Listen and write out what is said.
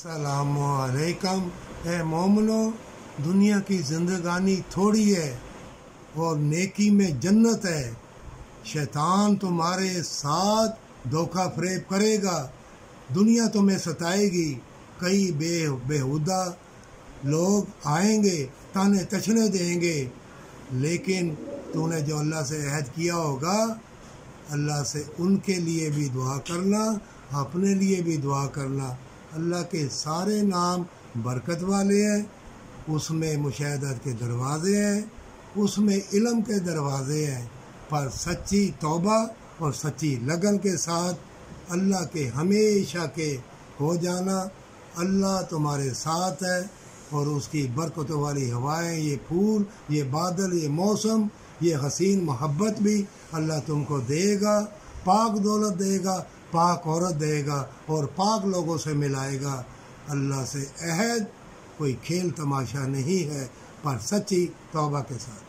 अस्सलामुअलैकुम। ए मोमनो, दुनिया की जिंदगानी थोड़ी है और नेकी में जन्नत है। शैतान तुम्हारे साथ धोखा फरेब करेगा, दुनिया तुम्हें सताएगी। कई बेहुदा लोग आएंगे, ताने तशने देंगे, लेकिन तूने जो अल्लाह से अहद किया होगा, अल्लाह से उनके लिए भी दुआ करना, अपने लिए भी दुआ करना। अल्लाह के सारे नाम बरकत वाले हैं, उसमें मुशाहदत के दरवाज़े हैं, उसमें इल्म के दरवाज़े हैं, पर सच्ची तौबा और सच्ची लगन के साथ अल्लाह के हमेशा के हो जाना। अल्लाह तुम्हारे साथ है और उसकी बरकतों वाली हवाएं, ये फूल, ये बादल, ये मौसम, ये हसीन मोहब्बत भी अल्लाह तुमको देगा। पाक दौलत देगा, पाक औरत देगा और पाक लोगों से मिलाएगा। अल्लाह से अहद कोई खेल तमाशा नहीं है, पर सच्ची तौबा के साथ।